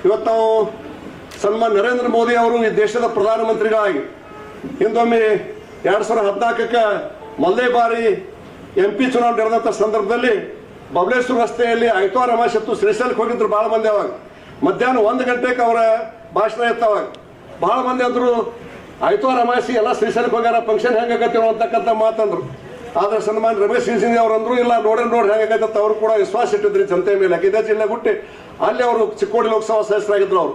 ಇವತ್ತು ನಾವು ಸನ್ಮಾನ್ ನರೇಂದ್ರ ಮೋದಿ ಅವರು ಈ ದೇಶದ ಪ್ರಧಾನಮಂತ್ರಿಗಳಾಗಿ ಹಿಂದೊಮ್ಮೆ 2014ಕ್ಕೆ ಮೊದಲೇ ಬಾರಿ MP ಚುನಾವಣೆ ನಡೆದಂಥ ಸಂದರ್ಭದಲ್ಲಿ ಬಬಲೇಶ್ವರ ರಸ್ತೆಯಲ್ಲಿ ಐತವಾರ ಅಮಾವಾಸ್ಯತ್ತು ಶ್ರೀಶೈಲಕ್ಕೆ ಹೋಗಿದ್ರು ಭಾಳ ಮಂದಿ. ಅವಾಗ ಮಧ್ಯಾಹ್ನ 1 ಗಂಟೆಗೆ ಅವರ ಭಾಷಣ ಇತ್ತವಾಗ ಭಾಳ ಮಂದಿ ಅಂದರು ಐತವಾರ ಅಮಾವಾಸ್ಯೆ ಎಲ್ಲ ಶ್ರೀಶೈಲಕ್ಕೆ ಹೋಗ್ಯಾರ, ಫಂಕ್ಷನ್ ಹೆಂಗಾಗತ್ತಿರೋ ಅಂತಕ್ಕಂಥ ಮಾತಂದ್ರು. ಆದ್ರೆ ಸನ್ಮಾನ್ ರಮೇಶ್ ಜಿಗಜಿಣಗಿ ಅವರು ಅಂದ್ರು ಇಲ್ಲ ನೋಡಿ ಹೆಂಗಾಗತ್ತ. ಅವರು ಕೂಡ ವಿಶ್ವಾಸ ಇಟ್ಟಿದ್ರಿ ಜನತೆ ಮೇಲೆ. ಇದೇ ಜಿಲ್ಲೆ ಬಿಟ್ಟು ಅಲ್ಲಿ ಅವರು ಚಿಕ್ಕೋಡಿ ಲೋಕಸಭಾ ಸದಸ್ಯರಾಗಿದ್ರು ಅವರು.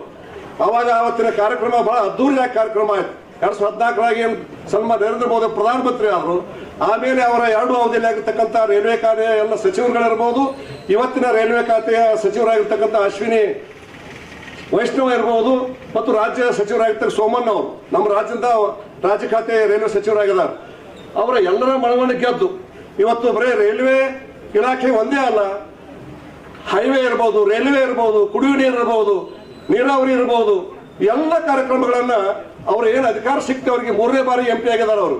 ಅವಾಗ ಅವತ್ತಿನ ಕಾರ್ಯಕ್ರಮ ಬಹಳ ಅದ್ದೂರಿಯಾಗಿ ಕಾರ್ಯಕ್ರಮ ಆಯ್ತು. 2014ರಾಗಿ ಏನು ಸನ್ಮಾನ್ ನರೇಂದ್ರ ಮೋದಿ ಪ್ರಧಾನಮಂತ್ರಿ ಆದರು. ಆಮೇಲೆ ಅವರ 2 ಅವಧಿಯಲ್ಲಿ ಆಗಿರ್ತಕ್ಕಂಥ ರೈಲ್ವೆ ಖಾತೆ ಎಲ್ಲ ಸಚಿವರುಗಳಿರ್ಬೋದು, ಇವತ್ತಿನ ರೈಲ್ವೆ ಖಾತೆಯ ಸಚಿವರಾಗಿರ್ತಕ್ಕಂಥ ಅಶ್ವಿನಿ ವೈಷ್ಣವ್ ಇರ್ಬೋದು, ಮತ್ತು ರಾಜ್ಯ ಸಚಿವರಾಗಿರ್ತಾರೆ ಸೋಮಣ್ಣ ಅವರು ನಮ್ಮ ರಾಜ್ಯದ ರಾಜ್ಯ ಖಾತೆ ರೈಲ್ವೆ ಸಚಿವರಾಗಿದ್ದಾರೆ. ಅವರ ಎಲ್ಲರ ಮನವೊಲಿಕೆ ಗೆದ್ದು ಇವತ್ತು ಬರೀ ರೈಲ್ವೆ ಇಲಾಖೆ ಒಂದೇ ಅಲ್ಲ, ಹೈವೇ ಇರ್ಬೋದು, ರೈಲ್ವೆ ಇರ್ಬೋದು, ಕುಡಿಯುವ ನೀರು ಇರ್ಬೋದು, ನೀರಾವರಿ ಇರ್ಬೋದು, ಎಲ್ಲ ಕಾರ್ಯಕ್ರಮಗಳನ್ನ ಅವರು ಏನು ಅಧಿಕಾರ ಸಿಕ್ತಿ ಅವರಿಗೆ 3ನೇ ಬಾರಿ MP ಆಗಿದ್ದಾರೆ. ಅವರು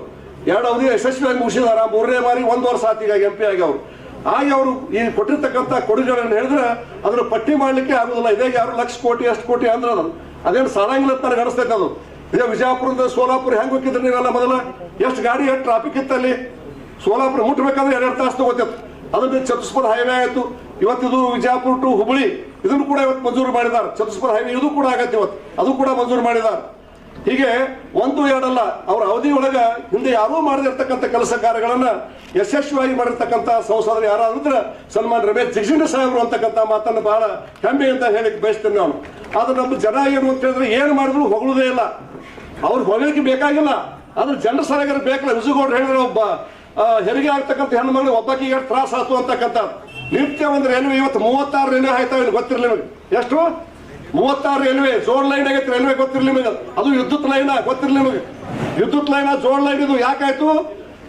2 ಅವಧಿ ಯಶಸ್ವಿಯಾಗಿ ಮುಗಿಸಿದಾರ. 3ನೇ ಬಾರಿ 1 ವರ್ಷ ಆತಿಗ MP ಆಗಿ ಅವರು ಹಾಗೆ ಅವರು ಈ ಕೊಟ್ಟಿರ್ತಕ್ಕಂಥ ಕೊಡುಗೆಗಳನ್ನು ಹೇಳಿದ್ರೆ ಅದನ್ನು ಪಟ್ಟಿ ಮಾಡ್ಲಿಕ್ಕೆ ಆಗುದಿಲ್ಲ. ಇದೇ 2 ಲಕ್ಷ ಕೋಟಿ ಅಷ್ಟು ಕೋಟಿ ಅಂದ್ರೆ ಅದೇನು ಸಾಲಾಂಗಿಲ್ಲ ಅಂತ ನನಗೆ ಅನಿಸ್ತೈತೆ. ಅದು ಇದೇ ವಿಜಯಪುರದಿಂದ ಸೋಲಾಪುರ ಹೆಂಗೆ ಹೋಗಿದ್ರಿ ನೀವೆಲ್ಲ ಮೊದಲ ಎಷ್ಟು ಗಾಡಿ ಎಷ್ಟು ಟ್ರಾಫಿಕ್ ಇತ್ತು ಅಲ್ಲಿ. ಸೋಲಾಪುರ ಮುಟ್ಟಬೇಕಂದ್ರೆ 2 ತಾಸು ತಗೋತಿತ್ತು. ಅದನ್ನ ಚತುಷ್ಪಥ ಹೈವೇ ಆಯಿತು. ಇವತ್ತಿದು ವಿಜಯಪುರ ಟು ಹುಬ್ಬಳ್ಳಿ ಇದನ್ನು ಕೂಡ ಇವತ್ತು ಮಂಜೂರು ಮಾಡಿದ್ದಾರೆ. ಚತುಷ್ಪಥ ಹೈವೇ ಇದು ಕೂಡ ಆಗತ್ತೆ ಇವತ್ತು, ಅದು ಕೂಡ ಮಂಜೂರು ಮಾಡಿದ್ದಾರೆ. ಹೀಗೆ 1, 2 ಅಲ್ಲ, ಅವರ ಅವಧಿ ಒಳಗ ಹಿಂದೆ ಯಾರೂ ಮಾಡದಿರ್ತಕ್ಕಂಥ ಕೆಲಸ ಕಾರ್ಯಗಳನ್ನ ಯಶಸ್ವಿಯಾಗಿ ಮಾಡಿರ್ತಕ್ಕಂಥ ಸಂಸದರು ಯಾರಾದ್ರೆ ಸನ್ಮಾನ್ ರಮೇಶ್ ಜಿಗಜಿಣಗಿ ಸಾಹೇಬರು ಅಂತಕ್ಕಂಥ ಮಾತನ್ನು ಬಹಳ ಹೆಮ್ಮೆ ಅಂತ ಹೇಳಿಕ್ ಬಯಸ್ತೇನೆ ನಾನು. ಆದ್ರೆ ನಮ್ಮ ಜನ ಏನು ಅಂತ ಹೇಳಿದ್ರೆ ಏನು ಮಾಡಿದ್ರು ಹೊಗಳುದೇ ಇಲ್ಲ. ಅವ್ರು ಹೊಗಳಿಕೆ ಬೇಕಾಗಿಲ್ಲ, ಆದ್ರೆ ಜನರ ಸಲಹೆ ಬೇಕಲ್ಲ. ವಿಜುಗೌಡ್ರು ಹೇಳಿದ್ರೆ ಒಬ್ಬ ಹೆರಿಗೆ ಆಗ್ತಕ್ಕಂಥ ಹೆಣ್ಣು ಒಬ್ಬಾಕಿಗೆ ಎಷ್ಟು ತ್ರಾಸ ಆಯ್ತು ಅಂತಕ್ಕಂಥ. ನಿತ್ಯ ಒಂದು ರೈಲ್ವೆ ಇವತ್ತು 36 ರೈಲ್ವೆ ಆಯ್ತಾವೆ, ಗೊತ್ತಿರಲಿ ನಿಮಗೆ. ಎಷ್ಟು 36 ರೈಲ್ವೆ ಜೋಡ್ ಲೈನ್ ಆಗೈತೆ. ರೈಲ್ವೆ ಗೊತ್ತಿರಲಿ ನಿಮಗೆ. ಅದು ವಿದ್ಯುತ್ ಲೈನ್ ಗೊತ್ತಿರಲಿ ನಿಮಗೆ. ವಿದ್ಯುತ್ ಲೈನ್ ಜೋಡ್ ಲೈನ್ ಇದು ಯಾಕಾಯ್ತು?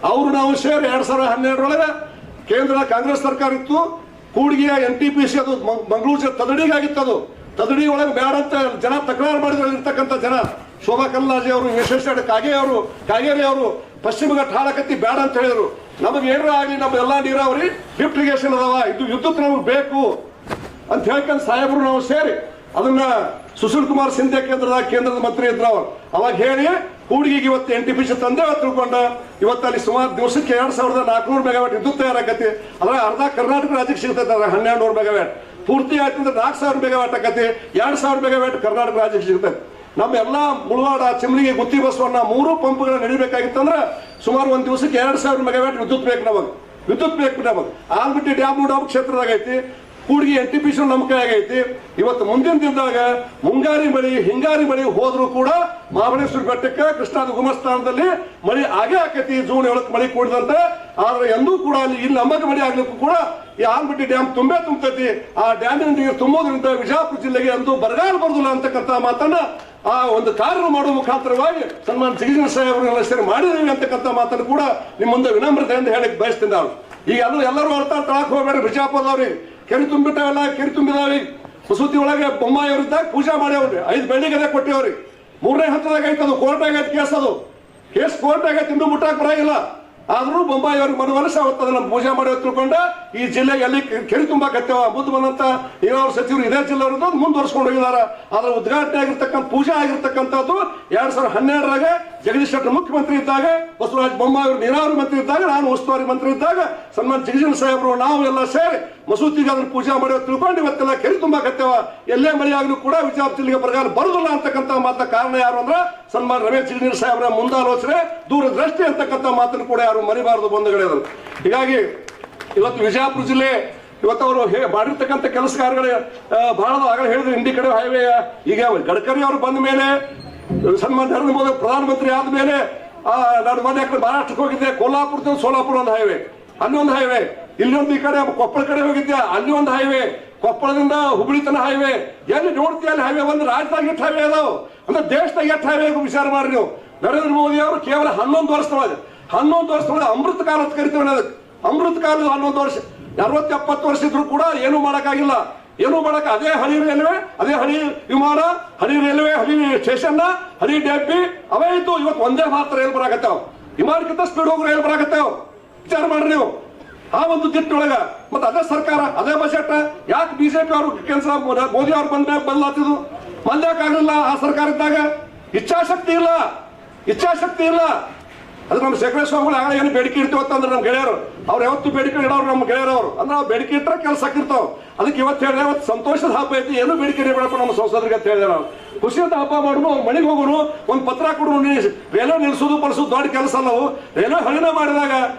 ಅವರು ನಾವು ಸೇರಿ 2012ರೊಳಗೆ ಕೇಂದ್ರ ಕಾಂಗ್ರೆಸ್ ಸರ್ಕಾರ ಇತ್ತು. ಕೂಡ್ಗಿಯ NTPC ಅದು ಮಂಗಳೂರು ತದಡಿಗಾಗಿತ್ತು. ಅದು ತದಡಿ ಒಳಗೆ ಬೇಡ ಅಂತ ಜನ ತಕರಾರು ಮಾಡಿದ್ರು. ಇರ್ತಕ್ಕಂಥ ಜನ ಶೋಭಾ ಕಲ್ಲಾಜೆ ಅವರು, ಯಶಸ್ವಿ ಕಾಗೇರಿ ಅವರು ಪಶ್ಚಿಮ ಘಟ್ಟ ಹಾಳಕತ್ತಿ ಬೇಡ ಅಂತ ಹೇಳಿದ್ರು. ನಮಗೆ ಏನಾರ ಆಗಲಿ ನಮ್ಮ ಎಲ್ಲಾ ನೀರಾವರಿ ಲಿಫ್ಟ್ ಇರಿಗೇಷನ್ ಅದಾವ, ಇದು ವಿದ್ಯುತ್ ನಮಗೆ ಬೇಕು ಅಂತ ಹೇಳ್ಕೊಂಡು ಸಾಹೇಬರು ನಾವು ಸೇರಿ ಅದನ್ನ ಸುಶೀಲ್ ಕುಮಾರ್ ಸಿಂಧೆ ಕೇಂದ್ರದ ಮಂತ್ರಿ ಇದ್ರು ಅವರು. ಅವಾಗ ಹೇಳಿ ಕೂಡ್ಗಿಗೆ ಇವತ್ತು NTPC ತಂದೆ ತಿಳ್ಕೊಂಡ ಇವತ್ತು ಅಲ್ಲಿ ಸುಮಾರು ದಿವಸಕ್ಕೆ 2400 ಮೆಗಾವ್ಯಾಟ್ ವಿದ್ಯುತ್ ತಯಾರಾಕತಿ. ಅದ್ರ ಅರ್ಧ ಕರ್ನಾಟಕ ರಾಜ್ಯಕ್ಕೆ ಸಿಗ್ತೈತೆ. 1200 ಮೆಗಾವ್ಯಾಟ್ ಪೂರ್ತಿ ಆಯ್ತು ಅಂದ್ರೆ 4000 ಮೆಗಾವ್ಯಾಟ್ ಆಕತಿ. 2000 ಮೆಗಾವ್ಯಾಟ್ ಕರ್ನಾಟಕ ರಾಜ್ಯಕ್ಕೆ ಸಿಗ್ತೈತೆ. ನಮ್ಮ ಎಲ್ಲ ಮುಳವಾಡ, ಚಿಮ್ಲಿಗೆ, ಗುತ್ತಿ ಬಸವಣ್ಣ 3 ಪಂಪ್ಗಳು ನಡಿಬೇಕಾಗಿತ್ತಂದ್ರೆ ಸುಮಾರು ಒಂದು ದಿವಸಕ್ಕೆ 2000 ಮೆಗಾವ್ಯಾಟ್ ವಿದ್ಯುತ್ ಬೇಕು ನಮಗೆ. ವಿದ್ಯುತ್ ಬೇಕು ನಮಗೆ. ಆಲ್ಮಟ್ಟಿ ಡ್ಯಾಮ್ ಕ್ಷೇತ್ರದಾಗ ಐತಿ. ಕೂಡ್ಗಿ NTPC ನಮ್ಮ ಕೈ ಆಗೈತಿ. ಇವತ್ತು ಮುಂದಿನ ದಿನದಾಗ ಮುಂಗಾರಿ ಮಳಿ ಹಿಂಗಾರಿ ಮಳಿ ಹೋದ್ರು ಕೂಡ ಮಹಾಬಲೇಶ್ವರ ಬೆಟ್ಟಕ್ಕೆ ಕೃಷ್ಣಾದ ಗುಮಸ್ಥಾನದಲ್ಲಿ ಮಳಿ ಆಗೇ ಆಕೈತಿ. ಜೂನ್ 7ಕ್ಕೆ ಮಳಿ ಕೂಡಿದಂತೆ. ಆದ್ರೆ ಎಂದೂ ಕೂಡ ಇಲ್ಲಿ ನಮಗೆ ಮಳಿ ಆಗ್ಲಿಕ್ಕೂ ಕೂಡ ಈ ಆಲ್ಮಟ್ಟಿ ಡ್ಯಾಮ್ ತುಂಬತೈತಿ. ಆ ಡ್ಯಾಮಿನ ನೀರು ತುಂಬೋದ್ರಿಂದ ವಿಜಯಪುರ ಜಿಲ್ಲೆಗೆ ಎಂದೂ ಬರಗಾಲ ಬರುದಿಲ್ಲ ಅಂತಕ್ಕಂಥ ಮಾತನ್ನ ಆ ಒಂದು ಕಾರ್ಯ ಮಾಡುವ ಮುಖಾಂತರವಾಗಿ ಸನ್ಮಾನ್ ಜಿಗಜಿಣಗಿ ಸಾಹೇಬರನ್ನೆಲ್ಲ ಸೇರಿ ಮಾಡಿದೀವಿ ಅಂತಕ್ಕಂಥ ಮಾತನ್ನು ಕೂಡ ನಿಮ್ಮ ಮುಂದೆ ವಿನಮ್ರತೆಯಿಂದ ಹೇಳಕ್ ಬಯಸ್ತೀನಿ ನಾನು. ಈಗ ಅದು ಎಲ್ಲರೂ ಅರ್ಥ ತಳಕ್ ಹೋಗ್ಬೇಡ್ರಿ. ಬಿಜಾಪುರದವ್ರಿಗೆ ಕೆರೆ ತುಂಬಿಟ್ಟವೆಲ್ಲ, ಕೆರೆ ತುಂಬಿದಾವ್ರಿ. ಮಸೂತಿ ಒಳಗೆ ಬೊಮ್ಮಾಯಿ ಅವರಿದ್ದಾಗ ಪೂಜಾ ಮಾಡ್ಯಾವ್ರಿ. 5 ಬೆಳ್ಳಿಗೆ ಅದೇ ಕೊಟ್ಟಿವ್ರಿ. 3ನೇ ಹಂತದಾಗ ಐತೆ. ಅದು ಕೋರ್ಟ್ ಆಗೈತೆ ಕೇಸ್. ಅದು ಕೇಸ್ ಕೋರ್ಟ್ ಆಗೈತೆ, ಇನ್ನೂ ಮುಟ್ಟಾಕ್ ಬರಾಗಿಲ್ಲ. ಆದ್ರೂ ಬೊಂಬಾಯಿ ಅವ್ರಿಗೆ ಮನವೊಲಿಸಿ ಅವತ್ತು ಅದನ್ನ ಪೂಜಾ ಮಾಡಿ ತಿಳ್ಕೊಂಡ ಈ ಜಿಲ್ಲೆಗೆ ಎಲ್ಲಿ ಕೆರೆ ತುಂಬಾಕತ್ತೇವ ಮುಂದೆ ಬಂದಂತ ನೀರಾವರಿ ಸಚಿವರು ಇದೇ ಜಿಲ್ಲೆಯವರು ಮುಂದುವರ್ಸ್ಕೊಂಡು ಹೋಗಿದಾರ. ಅದ್ರ ಉದ್ಘಾಟನೆ ಆಗಿರ್ತಕ್ಕಂಥ ಪೂಜೆ ಆಗಿರ್ತಕ್ಕಂಥದ್ದು 2012ರಾಗ ಜಗದೀಶ್ ಶೆಟ್ಟರ್ ಮುಖ್ಯಮಂತ್ರಿ ಇದ್ದಾಗ, ಬಸವರಾಜ ಬೊಮ್ಮಾಯಿ ಅವರು ನೀರಾವರಿ ಮಂತ್ರಿ ಇದ್ದಾಗ, ನಾನು ಉಸ್ತುವಾರಿ ಮಂತ್ರಿ ಇದ್ದಾಗ ಸನ್ಮಾನ್ ಜಿಗಜಿಣಗಿ ಸಾಹೇಬರು ನಾವು ಎಲ್ಲ ಸೇರಿ ಮಸೂತಿಗೆ ಅದನ್ನ ಪೂಜಾ ಮಾಡಿ ತಿಳ್ಕೊಂಡು ಇವತ್ತೆಲ್ಲ ಕೆರೆ ತುಂಬಾಕತ್ತೇವ. ಎಲ್ಲೇ ಮಳೆ ಆಗ್ಲೂ ಕೂಡ ವಿಜಯಪುರ ಜಿಲ್ಲೆಗೆ ಬರಗಾಲ ಬರುದಿಲ್ಲ ಅಂತಕ್ಕಂಥ ಮಾತ ಕಾರಣ ಯಾರು ಅಂದ್ರೆ ಸನ್ಮಾನ್ ರಮೇಶ್ ಜಿಗಜಿಣಗಿ ಸಾಹೇಬರ ಮುಂದಾಲೋಚನೆ, ದೂರದೃಷ್ಟಿ ಅಂತಕ್ಕಂಥ ಮಾತನ್ನು ಕೂಡ ಯಾರು ಮರಿಬಾರದು ಬಂಧುಗಳೇ. ಹೀಗಾಗಿ ಇವತ್ತು ವಿಜಯಪುರ ಜಿಲ್ಲೆ ಇವತ್ತು ಅವರು ಮಾಡಿರ್ತಕ್ಕಂಥ ಕೆಲಸ ಕಾರ್ಯಗಳು ಬಹಳ ಆಗಲೇ ಹೇಳಿದ್ರು. ಇಂಡಿಕೇಟರ್ ಹೈವೇ ಈಗ ಗಡ್ಕರಿ ಅವರು ಬಂದ ಮೇಲೆ ಸನ್ಮಾನ್ ನರೇಂದ್ರ ಮೋದಿ ಪ್ರಧಾನಮಂತ್ರಿ ಆದ ಮೇಲೆ ನಾನು ಮೊನ್ನೆ ಮಹಾರಾಷ್ಟ್ರಕ್ಕೆ ಹೋಗಿದ್ದೆ. ಕೊಲ್ಲಾಪುರದಿಂದ ಸೋಲಾಪುರ ಒಂದು ಹೈವೇ, ಅಲ್ಲಿ ಒಂದು ಹೈವೇ, ಇಲ್ಲೊಂದು ಈ ಕಡೆ ಕೊಪ್ಪಳ ಕಡೆ ಹೋಗಿದ್ದೆ, ಅಲ್ಲಿ ಒಂದು ಹೈವೇ, ಕೊಪ್ಪಳದಿಂದ ಹುಬ್ಬಳ್ಳಿ ತನ ಹೈವೇ. ಎಲ್ಲಿ ನೋಡ್ತೀಯ ಅಲ್ಲಿ ಹೈವೇ. ಒಂದು ರಾಜ್ಯದಾಗ ಎಷ್ಟು ಹೈವೇ ಅದಾವ ಅಂದ್ರೆ ದೇಶದಾಗ ಎಷ್ಟು ಹೈವೇ ವಿಚಾರ ಮಾಡ್ರಿ ನೀವು. ನರೇಂದ್ರ ಮೋದಿ ಅವರು ಕೇವಲ 11 ವರ್ಷದೊಳಗೆ ಅಮೃತ ಕಾಲ ಅಂತ ಕರಿತೀವಿ. ಅದಕ್ಕೆ ಅಮೃತ ಕಾಲದ 11 ವರ್ಷ, 60-70 ವರ್ಷ ಇದ್ರು ಕೂಡ ಏನೂ ಮಾಡಕ್ಕಾಗಿಲ್ಲ. ಏನೂ ಮಾಡಕ್ ಅದೇ ಹಳಿ ರೈಲ್ವೆ, ಅದೇ ಹಳಿ ವಿಮಾನ, ಹಳಿ ರೈಲ್ವೆ, ಹಳಿ ಸ್ಟೇಷನ್, ಹಳಿ ಡೆಬ್ಬಿ ಅವೇ ಇದ್ದು. ಇವತ್ತು ಒಂದೇ ಮಾತ್ರ ರೈಲ್ ಬರಾಕತ್ತಾವ. ವಿಮಾನಕ್ಕಿಂತ ಸ್ಪೀಡ್ ಹೋಗಿ ರೈಲ್ ಬರಾಕತ್ತಾವ. ವಿಚಾರ ಮಾಡ್ರಿ ನೀವು. ಆ ಒಂದು ದಿಟ್ಟೊಳಗ ಮತ್ತೆ ಅದೇ ಸರ್ಕಾರ ಅದೇ ಬಜೆಟ್ ಯಾಕೆ ಬಿಜೆಪಿ ಅವರು ಕೆಲಸ ಮೋದಿ ಅವ್ರು ಬಂದಾಗ ಬದಲಾತಿದ್ರು ಬಂದಾಗಲಿಲ್ಲ ಆ ಸರ್ಕಾರ ಇದ್ದಾಗ ಇಚ್ಛಾಶಕ್ತಿ ಇಲ್ಲ ಅದು ನಮ್ಮ ಶೇಖರ ಸ್ವಾಮಿಗಳು ಆಗ ಏನು ಬೇಡಿಕೆ ಇಡ್ತೀವತ್ತಂದ್ರೆ ನಮ್ಮ ಗೆಳೆಯರು ಅವ್ರು ಯಾವತ್ತು ಬೇಡಿಕೆ ಇಡೋರು ನಮ್ಮ ಗೆಳೆಯರವರು ಅಂದ್ರೆ ನಾವು ಬೇಡಿಕೆ ಇಟ್ಟರೆ ಕೆಲಸ ಇರ್ತಾವ ಅದಕ್ಕೆ ಇವತ್ತು ಹೇಳಿದೆ ಅವತ್ತು ಸಂತೋಷದ ಹಬ್ಬ ಐತಿ ಏನು ಬೇಡಿಕೆ ಇಡಬೇಡಪ್ಪ ನಮ್ಮ ಸಂಸದರಿಗೆ ಅಂತ ಹೇಳಿದೆ ನಾವು ಖುಷಿಯಿಂದ ಹಬ್ಬ ಮಾಡೋನು ಮನೆಗೆ ಹೋಗೋನು ಒಂದು ಪತ್ರ ಕೊಡೋನು ರೈಲ್ವೆ ನಿಲ್ಸೋದು ಬಳಸೋದು ದೊಡ್ಡ ಕೆಲಸ ಅಲ್ಲವು ರೈಲ್ವೆ ಹಳಿನ ಮಾಡಿದಾಗ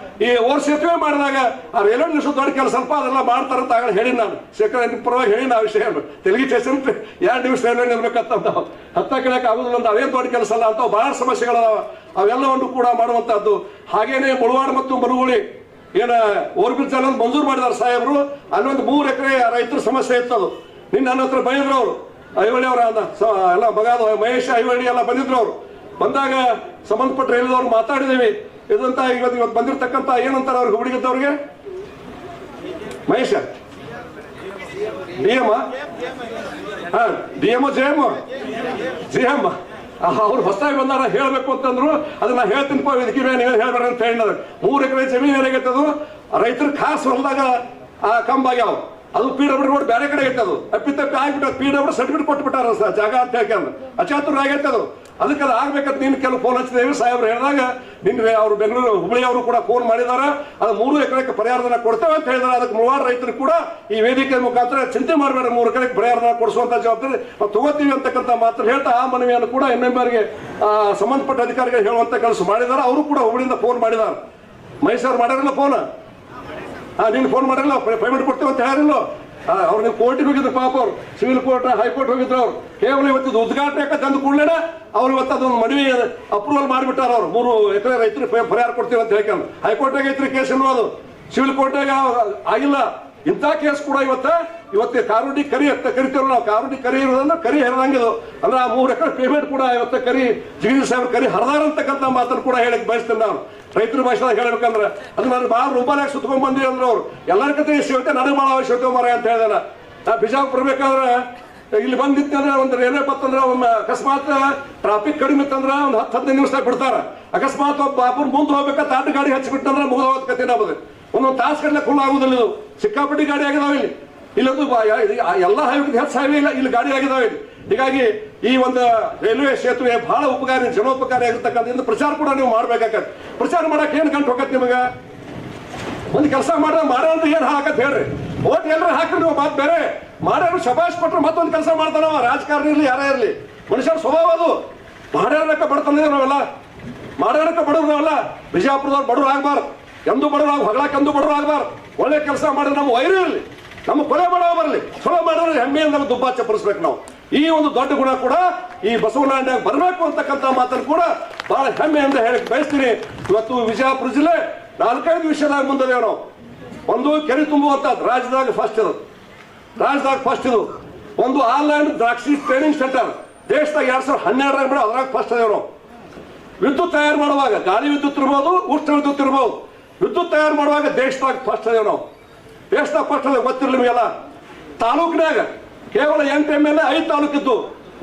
ಈ ಓರ್ ಸೇತುವೆ ಮಾಡಿದಾಗ ಆ ರೈಲ್ವೆ ನಿಲ್ಸೋದು ದೊಡ್ಡ ಕೆಲಸ ಅಲ್ಪ ಅದೆಲ್ಲ ಮಾಡ್ತಾರಂತ ಆಗ ಹೇಳಿ ನಾನು ಶೇಖರ ಪರವಾಗಿ ಹೇಳಿ ಆ ವಿಷಯ ತೆಲುಗಿ ಸ್ಟೇಷನ್ 2 ದಿವಸ ರೈಲ್ವೆ ನಿಲ್ಬೇಕಂತ ನಾವು ಹತ್ತ ಕೇಳಕ್ಕೆ ಆಗುದಿಲ್ಲ ಅಂತ ಅವೇನು ದೊಡ್ಡ ಕೆಲಸ ಅಲ್ಲ ಅಂತ ಬಹಳ ಸಮಸ್ಯೆಗಳದಾವ ಅವೆಲ್ಲವನ್ನು ಕೂಡ ಮಾಡುವಂತಹದ್ದು ಹಾಗೇನೆ ಮುಳವಾಡ ಮತ್ತು ಮರುಗುಳಿ ಏನ ಓವರ್ಬ್ರಿಡ್ಜ್ ಅನ್ನೋದು ಮಂಜೂರು ಮಾಡಿದಾರೆ ಸಾಹೇಬರು ಅಲ್ಲೊಂದು 3 ಎಕರೆ ರೈತರ ಸಮಸ್ಯೆ ಇತ್ತದು ನಿನ್ನ ನನ್ನ ಹತ್ರ ಬಂದಿದ್ರು ಅವರು ಐವಳ್ಳಿ ಅವರ ಎಲ್ಲ ಮಗಾದ ಮಹೇಶ್ ಐವಳ್ಳಿ ಎಲ್ಲ ಬಂದಿದ್ರು ಅವರು ಬಂದಾಗ ಸಂಬಂಧಪಟ್ಟ ರೈಲ್ವೆದವ್ರು ಮಾತಾಡಿದೇವಿ ಇದಂತ ಇವತ್ತು ಬಂದಿರ್ತಕ್ಕಂಥ ಏನಂತಾರ ಅವ್ರಿಗೆ ಹುಡುಗಿದ್ದವ್ರಿಗೆ Mahesh D M J M ಅವ್ರು ಹೊಸದಾಗಿ ಬಂದಾರ ಹೇಳ್ಬೇಕು ಅಂತಂದ್ರು ಅದನ್ನ ಹೇಳ್ತೀನಪ್ಪ ಇದಕ್ಕೆ ನೀವು ಹೇಳ್ಬೇಡ ಅಂತ ಹೇಳಿದ 3 ಎಕರೆ ಜಮೀನು ಏನಾಗೈತದು ರೈತರು ಖಾಸ್ ಹೊಲದಾಗ ಆ ಕಂಬಾಗ್ಯಾವ ಅದು PW ರೋಡ್ ಬೇರೆ ಕಡೆ ಐತೆ ಅದು ಅಪ್ಪಿತಪ್ಪಿ ಆಗ್ಬಿಟ್ಟು PW ಸರ್ಟಿಫಿಕೇಟ್ ಕೊಟ್ಬಿಟ್ಟಾರ ಜಾಗ ಅಂತ ಹೇಳ್ಕೊಂಡು ಅಚಾತುರ ಆಗೈತೆ ಅದು ಅದಕ್ಕೆ ಅದು ಆಗ್ಬೇಕಂತ ನೀನು ಕೆಲವು ಫೋನ್ ಹಚ್ಚಿದೇವಿ ಸಾಹೇಬ್ರು ಹೇಳಿದಾಗ ನಿನ್ನೆ ಅವರು ಬೆಂಗಳೂರು ಹುಬ್ಬಳ್ಳಿ ಅವರು ಕೂಡ ಫೋನ್ ಮಾಡಿದಾರ ಅದು 3 ಎಕರೆಗೆ ಪರಿಹಾರಧನ ಕೊಡ್ತೇವೆ ಅಂತ ಹೇಳಿದಾರೆ ಅದಕ್ಕೆ ಮುಳವಾಡ ರೈತರು ಕೂಡ ಈ ವೇದಿಕೆ ಮುಖಾಂತರ ಚಿಂತೆ ಮಾಡಬೇಡ 3 ಎಕರೆಗೆ ಪರಿಹಾರಧನ ಕೊಡಿಸುವಂತ ಜವಾಬ್ದಾರಿ ನಾವು ತಗೋತೀವಿ ಅಂತಕ್ಕಂಥ ಮಾತು ಹೇಳ್ತಾ ಆ ಮನವಿಯನ್ನು ಕೂಡ ಇನ್ನೊಬ್ಬರಿಗೆ ಸಂಬಂಧಪಟ್ಟ ಅಧಿಕಾರಿಗಳು ಹೇಳುವಂತ ಕೆಲಸ ಮಾಡಿದಾರೆ ಅವರು ಕೂಡ ಹುಬ್ಬಳ್ಳಿಯಿಂದ ಫೋನ್ ಮಾಡಿದಾರೆ ಮೈಸೂರು ಮಾಡಿರಲ್ಲ ಫೋನ್ ನೀನು ಫೋನ್ ಮಾಡಿರಲ್ಲ ಪೇಮೆಂಟ್ ಕೊಡ್ತೇವೆ ಅಂತ ಹೇಳಿರಲ್ಲ ಅವ್ರು ನೀವು ಕೋರ್ಟಿಗೆ ಹೋಗಿದ್ರು ಪಾಪ ಅವ್ರು ಸಿವಿಲ್ ಕೋರ್ಟ್ ಹೈಕೋರ್ಟ್ ಹೋಗಿದ್ರು ಅವ್ರು ಕೇವಲ ಇವತ್ತು ಉದ್ಘಾಟನೆ ತಂದು ಕೂಡಲೇ ಅವ್ರು ಇವತ್ತು ಅದೊಂದು ಮನವಿ ಅಪ್ರೂವಲ್ ಮಾಡಿಬಿಟ್ಟಾರ ಅವ್ರು 3 ಎಕರೆ ರೈತರಿಗೆ ಪರಿಹಾರ ಕೊಡ್ತೀವಿ ಅಂತ ಹೇಳ್ಕೊಂಡು ಹೈಕೋರ್ಟ್ನಾಗ ಐತ್ರಿ ಕೇಸ್ ಅದು ಸಿವಿಲ್ ಕೋರ್ಟ್ನಾಗ ಆಗಿಲ್ಲ ಇಂಥ ಕೇಸ್ ಕೂಡ ಇವತ್ತು ಕಾರುಡಿ ಕರಿ ಅಂತ ಕರಿತೀವಲ್ಲ ನಾವು ಕಾರುಡಿ ಕರಿ ಇರೋದನ್ನ ಕರಿ ಹರಿದಂಗಿದು ಅಂದ್ರೆ ಆ 3 ಎಕರೆ ಪೇಮೆಂಟ್ ಕೂಡ ಇವತ್ತು ಕರಿ ಜಗದೀಶ್ ಸಾಹೇಬ್ರು ಕರಿ ಹರಿದಾರ ಅಂತಕ್ಕಂಥ ಮಾತನ್ನು ಕೂಡ ಹೇಳಕ್ ಬಯಸ್ತೇನೆ ನಾನು ರೈತರ ಭಾಷೆದಾಗ ಹೇಳ್ಬೇಕಂದ್ರೆ ಅದು ನಾನು ಭಾಳ ರೂಪಾಯಿನಾಗ ಸುತ್ಕೊಂಡ್ ಬಂದಿವಿ ಅಂದ್ರೆ ಅವ್ರು ಎಲ್ಲರ ಕತೆ ಶಿವತೆ ನನಗೆ ಭಾಳ ಅವಶ್ಯಕತೆ ಮರ ಅಂತ ಹೇಳಿದಾನ ನಾ ಬಿಜಾಪುರ ಬರ್ಬೇಕಾದ್ರೆ ಇಲ್ಲಿ ಬಂದಿತ್ತಂದ್ರೆ ಒಂದು ರೈಲ್ವೆ ಬತ್ತಂದ್ರೆ ಒಮ್ಮೆ ಅಕಸ್ಮಾತ್ ಟ್ರಾಫಿಕ್ ಕಡಿಮೆ ಇತ್ತಂದ್ರೆ ಒಂದು 10-15 ನಿಮಿಷದಾಗ ಬಿಡ್ತಾರ ಅಕಸ್ಮಾತ್ ಒಬ್ಬ ಬಾಪುರ್ ಮುಂದೆ ಹೋಗ್ಬೇಕಾದ್ರೆ ತಾಟ ಗಾಡಿ ಹಚ್ಚಿಬಿಟ್ಟಂದ್ರೆ ಮುಗಿದೋದ್ ಕತೆ ನಮ್ಮದು ಒಂದೊಂದು ತಾಸು ಕಡ್ಲೆ ಕುಳ್ಳ ಆಗುದಿಲ್ಲ ಇದು ಸಿಕ್ಕಾಪಟ್ಟಿ ಗಾಡಿ ಆಗಿದಾವೆ ಇಲ್ಲೊಂದು ಎಲ್ಲ ಹೈವೇ ಹೆಚ್ಚು ಹೈವೇ ಇಲ್ಲ ಇಲ್ಲಿ ಗಾಡಿ ಆಗಿದಾವೆ ಇಲ್ಲಿ ಹೀಗಾಗಿ ಈ ಒಂದು ರೈಲ್ವೆ ಸೇತುವೆ ಬಹಳ ಉಪಕಾರಿ ಜನೋಪಕಾರಿ ಆಗಿರ್ತಕ್ಕಂಥ ಪ್ರಚಾರ ಕೂಡ ನೀವು ಮಾಡ್ಬೇಕಾಗತ್ತೆ ಪ್ರಚಾರ ಮಾಡಕ್ಕೆ ಏನು ಗಂಟು ಹೋಗತ್ತೆ ನಿಮಗೆ ಒಂದು ಕೆಲಸ ಮಾಡೋದು ಏನು ಹಾಕತ್ ಹೇಳ್ರಿ ಓಟ್ ಎಲ್ಲರೂ ಹಾಕ್ರಿ ನೀವು ಮಾತು ಬೇರೆ ಮಾಡೋರು ಶಬಾಷ್ ಕೊಟ್ಟರು ಮತ್ತೊಂದು ಕೆಲಸ ಮಾಡ್ತಾನವ ರಾಜಕಾರಣಿ ಇರಲಿ ಯಾರೇ ಇರಲಿ ಮನುಷ್ಯರ ಸ್ವಭಾವ ಅದು ಮಾಡೋರಕ್ಕ ಬಡತಂದಿದ್ರು ನಾವೆಲ್ಲ ಮಾಡೋರಕ್ಕ ಬಡವ್ರು ನಾವೆಲ್ಲ ಬಿಜಾಪುರದವ್ರು ಬಡವ್ರು ಆಗ್ಬಾರ್ದು ಎಂದು ಬಡವ್ರು ಹೊಗಳಕ್ಕೆ ಎಂದು ಬಡವ್ರು ಆಗ್ಬಾರ್ದು ಒಳ್ಳೆ ಕೆಲಸ ಮಾಡಿದ್ರೆ ನಮ್ಮ ವೈರಿ ಇರಲಿ ನಮ್ಮ ಕೊಲೆ ಮಾಡೋ ಬರಲಿ ಚಲೋ ಮಾಡೋರು ಹೆಮ್ಮೆಯಿಂದ ನಮ್ಮ ದುಬ್ಬ ಚಪ್ಪರಿಸ್ಬೇಕು ನಾವು ಈ ಒಂದು ದೊಡ್ಡ ಗುಣ ಕೂಡ ಈ ಬಸವನಹಳ್ಳಿಯಾಗ ಬರಬೇಕು ಅಂತಕ್ಕಂಥ ಮಾತನ್ನು ಕೂಡ ಬಹಳ ಹೆಮ್ಮೆಯಿಂದ ಹೇಳಕ್ ಬಯಸ್ತೀನಿ ಇವತ್ತು ವಿಜಯಪುರ ಜಿಲ್ಲೆ 4-5 ವಿಷಯದಾಗ ಮುಂದಿದ್ದೇವೆ ನಾವು ಒಂದು ಕೆರೆ ತುಂಬುವಂಥದ್ದು ರಾಜ್ಯದಾಗ ಫಸ್ಟ್ ಇದು ಒಂದು ಆನ್ಲೈನ್ ದ್ರಾಕ್ಷಿ ಟ್ರೈನಿಂಗ್ ಸೆಂಟರ್ ದೇಶದಾಗ 2012 ಬಿಡ ಅದ್ರಾಗ ಫಸ್ಟ್ ಅದೇವ್ ನಾವು ವಿದ್ಯುತ್ ತಯಾರು ಮಾಡುವಾಗ ಗಾಳಿ ವಿದ್ಯುತ್ ಇರ್ಬೋದು ಉಷ್ಣ ವಿದ್ಯುತ್ ಇರ್ಬೋದು ವಿದ್ಯುತ್ ತಯಾರು ಮಾಡುವಾಗ ದೇಶದಾಗ ಫಸ್ಟ್ ಅದೇವ್ ನಾವು ದೇಶದಾಗ ಫಸ್ಟ್ ಅದೇ ಗೊತ್ತಿರಲಿ ನಿಮಗೆಲ್ಲ ತಾಲೂಕಿನಾಗ ಕೇವಲ 8 MLA 5 ತಾಲೂಕಿದ್ದು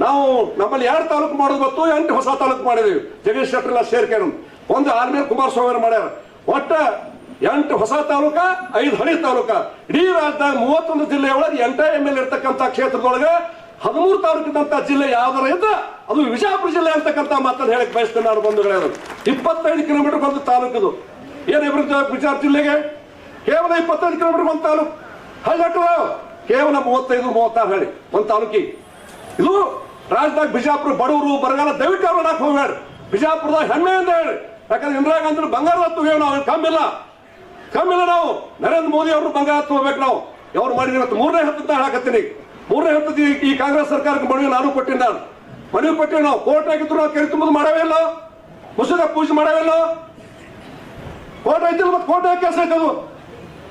ನಾವು ನಮ್ಮಲ್ಲಿ 2 ತಾಲೂಕು ಮಾಡೋದು ಗೊತ್ತು 8 ಹೊಸ ತಾಲೂಕು ಮಾಡಿದೀವಿ ಜಗದೀಶ್ ಶೆಟ್ಟರ್ ಎಲ್ಲ ಸೇರ್ಕೊಂಡು ಒಂದು ಆರ್ಮೇಲೆ ಕುಮಾರಸ್ವಾಮಿ ಮಾಡ್ಯಾರ ಒಟ್ಟ 8 ಹೊಸ ತಾಲೂಕ 5 ಹಳಿ ತಾಲೂಕ ಇಡೀ ರಾಜ್ಯದಾಗ 31 ಜಿಲ್ಲೆ ಒಳಗೆ 8 MLA ಇರ್ತಕ್ಕಂಥ ಕ್ಷೇತ್ರದೊಳಗೆ 13 ತಾಲೂಕಿದಂತ ಜಿಲ್ಲೆ ಯಾವ್ದಾರ ಇದ್ದ ಅದು ವಿಜಯಪುರ ಜಿಲ್ಲೆ ಅಂತಕ್ಕಂಥ ಮಾತನ್ನು ಹೇಳಕ್ ಬಯಸ್ತೇನೆ ನಾನು ಬಂಧುಗಳೇ 25 ಕಿಲೋಮೀಟರ್ ಒಂದು ತಾಲೂಕಿದು ಏನಿಬ್ರು ವಿಜಯಪುರ ಜಿಲ್ಲೆಗೆ ಕೇವಲ 25 ಕಿಲೋಮೀಟರ್ ಒಂದು ತಾಲೂಕು ಹಳ್ಳಿ ಕೇವಲ 35-36 ಹಳ್ಳಿ ಒಂದು ತಾಲೂಕಿಗೆ ಇದು ರಾಜ್ಯದಾಗ ಬಿಜಾಪುರ ಬಡವರು ಬರಗಾಲ ದಯವಿಟ್ಟು ಅವ್ರು ಹಾಕಿ ಹೋಗ್ಬೇಡ ಬಿಜಾಪುರದಾಗ ಹೆಮ್ಮೆಯಿಂದ ಹೇಳಿ ಯಾಕಂದ್ರೆ ಇಂದಿರಾ ಗಾಂಧಿ ಬಂಗಾರ ತಗೋವ್ ನಾವು ಕಮ್ಮಿಲ್ಲ ನಾವು ನರೇಂದ್ರ ಮೋದಿ ಅವರು ಬಂಗಾರ ತಗೋಬೇಕು ನಾವು ಅವ್ರು ಮಾಡಿದ್ರೆ ಇವತ್ತು 3ನೇ ಹಂತದ ಹಾಕತ್ತೀನಿ 3ನೇ ಹಂತದ ಈ ಕಾಂಗ್ರೆಸ್ ಸರ್ಕಾರಕ್ಕೆ ಮನವಿ ನಾನು ಕೊಟ್ಟಿನಿ ನಾನು ಮನವಿ ಕೊಟ್ಟಿವಿ ನಾವು ಕೋರ್ಟ್ ಆಗಿದ್ರು ನಾವು ಕೆರೆ ತುಂಬುದು ಮಾಡವಿಲ್ಲ ಮುಸುಗ ಪೂಜೆ ಮಾಡವಿಲ್ಲ ಕೋರ್ಟ್ ಐತಿಲ್ಲ ಮತ್ತೆ ಕೋರ್ಟ್ ಆಗಿ ಕೆಲಸ ಐತದು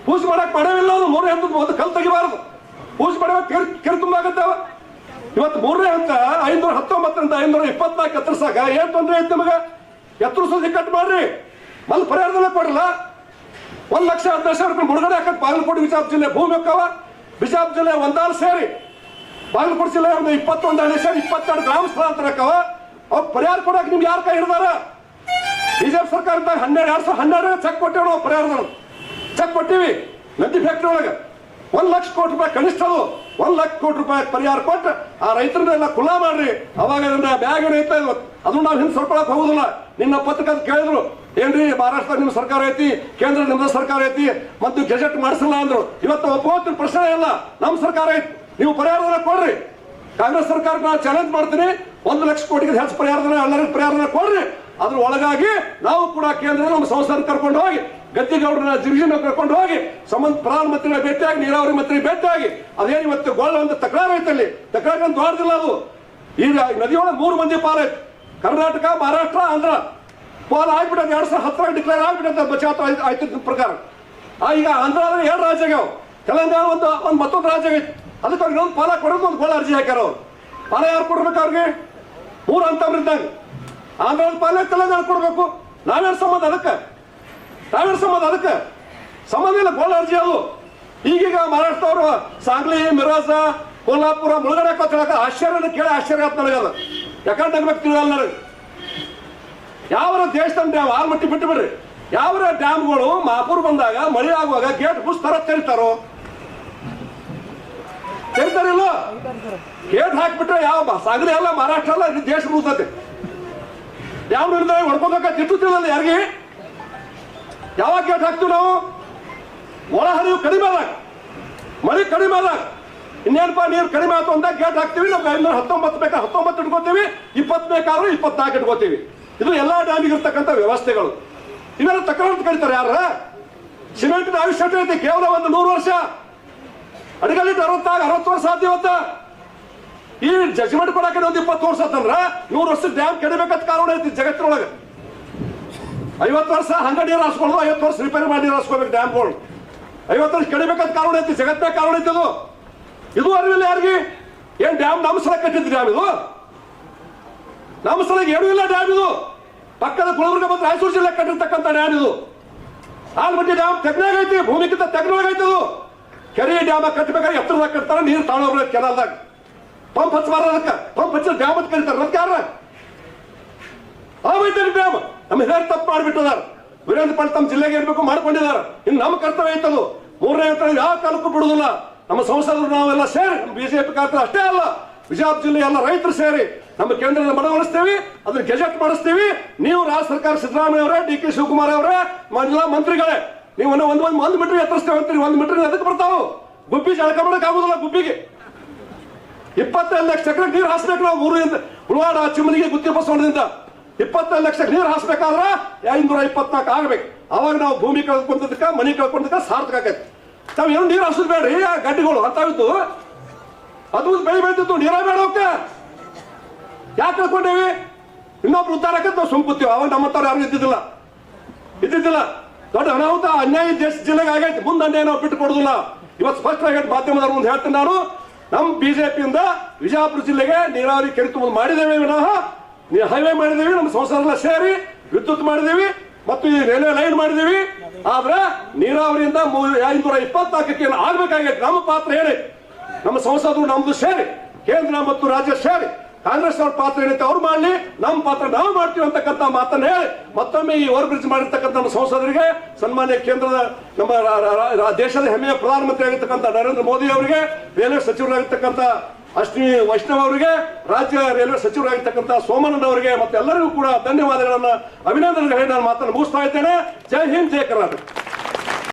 ಪೂಜೆ ಮಾಡಕ್ ಮಾಡವಿಲ್ಲ ಅದು 3ನೇ ಹಂತದ ಒಂದು ಕಲ್ ತೆಗಿಬಾರದು ಪೂಜೆ ಮಾಡಬೇಕು ಕೆರೆ ತುಂಬಾಗತ್ತಾವ ಇವತ್ತು 3ನೇ ಹಂತ 519 524 ಎತ್ತರಿಸಾಕ ಏನ್ ತೊಂದರೆ ಐತಿ ನಮಗ ಎತ್ತರಿಸೋದು ಕಟ್ ಮಾಡ್ರಿ ಮಲ್ಲಿ ಪರಿಹಾರದಲ್ಲೇ ಕೊಡಲ್ಲ 1,15,000 ರೂಪಾಯಿ ಮುಳುಗಡೆ ಹಾಕತ್ ಬಾಗಲಕೋಟೆ ಬಿಜಾಪುರ ಜಿಲ್ಲೆ ಭೂಮಿ ಹೋಕ್ಕವ ಬಿಜಾಪುರ ಜಿಲ್ಲೆ ಒಂದಾರು ಸೇರಿ ಬಾಗಲಕೋಟೆ ಜಿಲ್ಲೆ ಒಂದು 21 ಹಳ್ಳಿ ಸೇರಿ 22 ಗ್ರಾಮ ಸ್ಥಳಾಂತರ ಹಾಕವ ಅವ್ರು ಪರಿಹಾರ ಕೊಡಕ್ಕೆ ನಿಮ್ಗೆ ಯಾರು ಕೈ ಹಿಡ್ದಾರ ಬಿಜೆಪಿ ಸರ್ಕಾರದಾಗ 2012 ಚೆಕ್ ಕೊಟ್ಟೇವ್ ನಾವು ಪರಿಹಾರದವ್ರು ಚೆಕ್ ಕೊಟ್ಟಿವಿ ನಂದಿ ಫ್ಯಾಕ್ಟ್ರಿ ಒಳಗೆ 1 ಲಕ್ಷ ಕೋಟಿ ರೂಪಾಯಿ ಕನಿಷ್ಠ ಅದು 1 ಲಕ್ಷ ಕೋಟಿ ರೂಪಾಯಿ ಪರಿಹಾರ ಕೊಟ್ಟು ಆ ರೈತರನ್ನೆಲ್ಲ ಖುಲ್ಲಾ ಮಾಡ್ರಿ. ಅವಾಗ ಅದನ್ನ ಬ್ಯಾಗ್ ಏನೈತೆ ಅದು ನಾವು ಹಿಂದೆ ಸರ್ಕೊಳಕ್ ಹೋಗುದಿಲ್ಲ. ನಿನ್ನ ಪತ್ರಿಕೆ ಕೇಳಿದ್ರು, ಏನ್ರಿ ಮಹಾರಾಷ್ಟ್ರ ನಿಮ್ಮ ಸರ್ಕಾರ ಐತಿ, ಕೇಂದ್ರ ನಿಮ್ದ ಸರ್ಕಾರ ಐತಿ, ಮತ್ತು ಗೆಜೆಟ್ ಮಾಡಿಸಲ್ಲ ಅಂದ್ರು. ಇವತ್ತು ಒಪ್ಪುವಂತ ಪ್ರಶ್ನೆ ಇಲ್ಲ, ನಮ್ಮ ಸರ್ಕಾರ ಐತಿ, ನೀವು ಪರಿಹಾರಧನ ಕೊಡ್ರಿ. ಕಾಂಗ್ರೆಸ್ ಸರ್ಕಾರಕ್ಕೆ ನಾನು ಚಾಲೆಂಜ್ ಮಾಡ್ತೀನಿ, 1 ಲಕ್ಷ ಕೋಟಿಗೆ ಹೆಚ್ಚು ಪರಿಹಾರಧನ ಎಲ್ಲರಿಗೂ ಪರಿಹಾರಧನ ಕೊಡ್ರಿ. ಅದ್ರ ಒಳಗಾಗಿ ನಾವು ಕೂಡ ಕೇಂದ್ರ ನಮ್ಮ ಸಂಸ್ಥೆ ಕರ್ಕೊಂಡು ಹೋಗಿ ಗದ್ದಿಗೌಡರನ್ನ ಜಿರ್ಜಿನ ಕರ್ಕೊಂಡು ಹೋಗಿ ಪ್ರಧಾನಮಂತ್ರಿಗಳ ಭೇಟಿಯಾಗಿ, ನೀರಾವರಿ ಮಂತ್ರಿ ಭೇಟಿಯಾಗಿ, ಅದೇನು ಇವತ್ತು ಗೋಲ್ಡ್ ಒಂದು ತಕರಾರು ಐತಲ್ಲಿ, ತಕರಾರು ದೊಡ್ಡದಿಲ್ಲ ಅದು. ಈಗ ನದಿಯೊಳಗೆ 3 ಮಂದಿ ಪಾಲೈತಿ, ಕರ್ನಾಟಕ, ಮಹಾರಾಷ್ಟ್ರ, ಆಂಧ್ರ ಪಾಲ್ ಆಗ್ಬಿಟ್ಟದ. 2010 ಡಿಕ್ಲೇರ್ ಆಗ್ಬಿಟ್ಟದ ಬಚಾತ್ ಆಯ್ತಿದ್ದ ಪ್ರಕಾರ. ಈಗ ಆಂಧ್ರ 2 ರಾಜ್ಯ ಆಗ್ಯಾವ, ತೆಲಂಗಾಣ ಒಂದು ಮತ್ತೊಂದು ರಾಜ್ಯ ಆಗೈತಿ. ಅದಕ್ಕೆ ಅವ್ರಿಗೆ ಒಂದು ಪಾಲ ಕೊಡೋದು ಒಂದು ಗೋಳ ಅರ್ಜಿ ಹಾಕ್ಯಾರ. ಅವ್ರು ಪಾಲ ಯಾರು ಕೊಡ್ಬೇಕು? ಅವ್ರಿಗೆ 3 ಅಂತವ್ರಿದ್ದಾಗ ಆಂಧ್ರದ ಪಾಲ ತೆಲಂಗಾಣ ಕೊಡ್ಬೇಕು. ನಾವೇನು ಸಂಬಂಧ ಅದಕ್ಕೆ? ಸಂಬಂಧ ಇಲ್ಲ, ಗೋಳ ಅರ್ಜಿ ಅದು. ಈಗೀಗ ಮಹಾರಾಷ್ಟ್ರ ಅವರು ಸಾಂಗ್ಲಿ, ಮಿರಾಜ, ಕೋಲ್ಹಾಪುರ ಮುಳುಗಡೆ ಕೊತ್ತಳಕ ಆಶ್ಚರ್ಯ ಕೇಳಿ ಆಶ್ಚರ್ಯ ಆಯ್ತು ನನಗದ. ಯಾಕಂದ್ರೆ ನಗ್ಬೇಕು ತಿಳಿಯಲ್ಲ ನನಗೆ. ಯಾವ ದೇಶದ ಡ್ಯಾಮ್ ಆಲ್ಮಟ್ಟಿ ಬಿಟ್ಟು ಬಿಡ್ರಿ, ಯಾವ ಡ್ಯಾಮ್ಗಳು ಮಹಾಪುರ್ ಬಂದಾಗ ಮಳೆ ಆಗುವಾಗ ಗೇಟ್ ಬುಸ್ ತರ ತೆರಿತಾರೋ? ತೆರಿತಾರಿಲ್ಲ. ಗೇಟ್ ಹಾಕ್ಬಿಟ್ರೆ ಯಾವ ಸಾಗಲಿ ಎಲ್ಲ ಮಹಾರಾಷ್ಟ್ರ ಎಲ್ಲ ದೇಶ ಮುಗ್ತದೆ. ಡ್ಯಾಮ್ ನಿರ್ಧಾರ ಹೊಡ್ಕೋಬೇಕ ತಿಟ್ಟು ತಿಳಿಯಲ್ಲ ಯಾರಿಗೆ. ಯಾವಾಗ ಗೇಟ್ ಹಾಕ್ತೀವಿ ನಾವು? ಒಳ ಹರಿವು ಕಡಿಮೆ ಆದಾಗ, ಮಳೆ ಕಡಿಮೆ ಆದಾಗ, ಇನ್ನೇನಪ್ಪ ನೀರು ಕಡಿಮೆ ಆಯ್ತು ಅಂದಾಗ ಗೇಟ್ ಹಾಕ್ತೀವಿ. ನಮ್ಗೆ 19 ಬೇಕಾ 19 ಇಟ್ಕೋತೀವಿ, 20 ಬೇಕಾದ್ರೂ 24 ಇಟ್ಕೋತೀವಿ. ಇದು ಎಲ್ಲಾ ಡ್ಯಾಮಿಗೆ ಇರ್ತಕ್ಕಂಥ ವ್ಯವಸ್ಥೆಗಳು. ಇವೆಲ್ಲ ತಕರಾರು ಕರೀತಾರೆ ಯಾರ? ಸಿಮೆಂಟಿನ ಆಯುಷ್ಯ ಐತಿ ಕೇವಲ ಒಂದು 100 ವರ್ಷ. ಅಡಿಗಲ್ಲಿ 60 ವರ್ಷ ಸಾಧ್ಯವತ್ತ. ಈ ಜಜ್ಮೆಂಟ್ ಕೊಡಕ್ಕೆ ಒಂದು 20 ವರ್ಷ ಅಂತಂದ್ರ 100 ವರ್ಷ ಡ್ಯಾಮ್ ಕೆಡಬೇಕಂತ ಕಾರಣ ಐತಿ ಜಗತ್ತಿನೊಳಗೆ. 50 ವರ್ಷ ಹಂಗ ನೀರು ಹಾಸ್ಕೊಳ್ಳೋದು, 50 ವರ್ಷ ರಿಪೇರಿ ಮಾಡಿ ನೀರು ಹಾಸ್ಕೋಬೇಕು ಡ್ಯಾಮ್ಗಳು. 50 ವರ್ಷ ಕೆಡಬೇಕಂತ ಕಾರಣ ಐತಿ, ಜಗತ್ತಿನ ಕಾರಣ ಐತಿ ಅದು. ಇದು ಅರಿವಿಲ್ಲ ಯಾರಿಗೆ? ಏನ್ ಡ್ಯಾಮ್ ನಮ್ಮ ಸಲ ಕಟ್ಟಿದ್ದು ಡ್ಯಾಮ್ ಇದು? ನಮ್ಮ ಸಲ ಏನೂ ಇಲ್ಲ ಡ್ಯಾಮ್ ಇದು. ಪಕ್ಕದ ಗುಲ್ಬರ್ಗ ಮತ್ತು ರಾಯಚೂರು ಜಿಲ್ಲೆ ಕಟ್ಟಿರ್ತಕ್ಕಂಥ ಡ್ಯಾಮ್ ಇದು. ಆಲ್ಮಟ್ಟಿ ಡ್ಯಾಮ್ ತೆಗ್ನಾಗೈತಿ, ಭೂಮಿಗಿಂತ ತೆಗ್ನಾಗೈತಿ ಅದು. ಕೆರೆ ಡ್ಯಾಮ್ ಕಟ್ಟಬೇಕಾದ್ರೆ ಎತ್ತರದಾಗ ಕಟ್ತಾರೆ, ನೀರು ತಾಳೋಬ್ರ ಕೆನಾಲ್ದಾಗ ಪಂಪ್ ಹಚ್ಚಬಾರ. ಅದಕ್ಕೆ ಪಂಪ್ ಹಚ್ಚ ಡ್ಯಾಮ್ ಅಂತ ಕರೀತಾರೆ. ಅದಕ್ಕೆ ಯಾರ ಆವೈತೆ ಡ್ಯಾಮ್? ನಮ್ಮ ಹಿರಿಯರು ತಪ್ಪು ಮಾಡಿಬಿಟ್ಟಿದ್ದಾರೆ. ವೀರೇಂದ್ರ ಪಾಟೀಲ್ ತಮ್ಮ ಜಿಲ್ಲೆಗೆ ಇರಬೇಕು ಮಾಡ್ಕೊಂಡಿದ್ದಾರೆ. ಇನ್ನು ನಮ್ಮ ಕರ್ತವ್ಯ ಐತದು. 3ನೇ ಹಂತ ಯಾವ ಕಾಲಕ್ಕೂ ಬಿಡುದಿಲ್ಲ. ನಮ್ಮ ಸಂಸದರು ನಾವೆಲ್ಲ ಸೇರಿ, ಬಿಜೆಪಿ ಕಾರ್ಯ ಅಷ್ಟೇ ಅಲ್ಲ, ವಿಜಯಪುರ ಜಿಲ್ಲೆ ಎಲ್ಲ ರೈತರು ಸೇರಿ ನಮ್ಮ ಕೇಂದ್ರದ ಮನವೊಲಿಸ್ತೀವಿ, ಅದನ್ನ ಗೆಜೆಟ್ ಮಾಡಿಸ್ತೀವಿ. ನೀವು ರಾಜ್ಯ ಸರ್ಕಾರ ಸಿದ್ದರಾಮಯ್ಯ ಅವರೇ, ಡಿ ಕೆ ಶಿವಕುಮಾರ್ ಅವರೇ, ಮಂತ್ರಿಗಳೇ, ನೀವು ಒಂದು ಮೀಟರ್ ಎತ್ತರಿಸ್ತೇವೆ ಅಂತೀರಿ. 1 ಮೀಟರ್ ಎದಕ್ಕೆ ಬರ್ತಾವು? ಗುಬ್ಬಿ ಜಳಕ ಮಾಡಕ್ ಆಗುದಿಲ್ಲ. ಗುಬ್ಬಿಗೆ 25 ಲಕ್ಷ ಎಕರೆ ನೀರು ಹಾಸ್ಬೇಕು ನಾವು. ಊರಿಂದ ಉಳವಾಡ, ಚಿಮ್ಮನಿಗೆ, ಗುತ್ತಿ ಬಸವಣ್ಣದಿಂದ 25 ಲಕ್ಷ ನೀರು ಹಾಸ್ಬೇಕಾದ್ರೆ 524 ಆಗ್ಬೇಕು. ಅವಾಗ ನಾವು ಭೂಮಿ ಕಳ್ಕೊಂಡದಕ್ಕ, ಮನಿ ಕಳ್ಕೊಂಡದಕ್ಕ ಸಾರ್ಥಕ ಆಗೈತಿ. ತಾವ್ ಏನು ನೀರು ಹಾಸೋದು ಬೇಡ್ರಿ. ಗಡ್ಡಿಗಳು ಅಂತಾವಿದ್ದು ಅದು ಬೆಳೆ ಬೆಳಿತಿತ್ತು, ನೀರ ಬೇಡ ಹೋಗ್ತೆ. ಯಾಕೆ ಕಳ್ಕೊಂಡೇವಿ? ಇನ್ನೊಬ್ರು ಉದ್ದಾರಕ್ಕೆ ನಾವು ಸುಮ್ಕುತ್ತೀವಿ. ಅವಾಗ ನಮ್ಮಂತವ್ರು ಯಾರು ಇದ್ದಿದ್ದಿಲ್ಲ. ದೊಡ್ಡ ಅನಾಹುತ ಅನ್ಯಾಯ ದೇಶ ಜಿಲ್ಲೆಗೆ ಆಗೈತಿ. ಮುಂದೆ ಅನ್ಯಾಯ ನಾವು ಬಿಟ್ಟು ಕೊಡುದಿಲ್ಲ. ಇವತ್ತು ಸ್ಪಷ್ಟವಾಗಿ ಮಾಧ್ಯಮದವ್ರ ಮುಂದೆ ಹೇಳ್ತೀನಿ ನಾನು, ನಮ್ಮ ಬಿಜೆಪಿಯಿಂದ ವಿಜಯಪುರ ಜಿಲ್ಲೆಗೆ ನೀರಾವರಿ ಕೆರೆ ತುಂಬ ಮಾಡಿದ್ದೇವೆ ವಿನಃ ಹೈವೇ ಮಾಡಿದೇವಿ, ನಮ್ಮ ಸಂಸ್ಥೆಲ್ಲ ಸೇರಿ ವಿದ್ಯುತ್ ಮಾಡಿದೇವಿ ಮತ್ತು ಈ ರೈಲ್ವೆ ಲೈನ್ ಮಾಡಿದೇವಿ. ಆದ್ರೆ ನೀರಾವರಿಯಿಂದ 524ಕ್ಕೆ ಆಗ್ಬೇಕಾಗೈತಿ. ನಮ್ಮ ಪಾತ್ರ ಏನೈತಿ? ನಮ್ಮ ಸಂಸದರು ನಮ್ದು ಸೇರಿ, ಕೇಂದ್ರ ಮತ್ತು ರಾಜ್ಯ ಸೇರಿ, ಕಾಂಗ್ರೆಸ್ ಅವ್ರ ಪಾತ್ರ ಏನೈತೆ ಅವ್ರು ಮಾಡ್ಲಿ, ನಮ್ಮ ಪಾತ್ರ ನಾವು ಮಾಡ್ತೀವಿ ಅಂತಕ್ಕಂಥ ಮಾತನ್ನ ಹೇಳಿ ಮತ್ತೊಮ್ಮೆ ಈ ಓವರ್ ಬ್ರಿಡ್ಜ್ ಮಾಡಿರ್ತಕ್ಕಂಥ ನಮ್ಮ ಸಂಸದರಿಗೆ, ಸನ್ಮಾನ್ಯ ಕೇಂದ್ರದ ನಮ್ಮ ದೇಶದ ಹೆಮ್ಮೆಯ ಪ್ರಧಾನಮಂತ್ರಿ ಆಗಿರ್ತಕ್ಕಂಥ ನರೇಂದ್ರ ಮೋದಿ ಅವರಿಗೆ, ರೈಲ್ವೆ ಸಚಿವರಾಗಿರ್ತಕ್ಕಂಥ ಅಶ್ವಿನಿ ವೈಷ್ಣವ್ ಅವರಿಗೆ, ರಾಜ್ಯ ರೈಲ್ವೆ ಸಚಿವರಾಗಿರ್ತಕ್ಕಂಥ ಸೋಮಣ್ಣನ್ ಅವರಿಗೆ ಮತ್ತೆಲ್ಲರಿಗೂ ಕೂಡ ಧನ್ಯವಾದಗಳನ್ನ, ಅಭಿನಂದನೆಗಳು ಹೇಳಿ ನಾನು ಮಾತನ್ನು ಮುಗಿಸ್ತಾ ಇದ್ದೇನೆ. ಜೈ ಹಿಂದ್, ಜೈ ಕರ್ನಾಟಕ.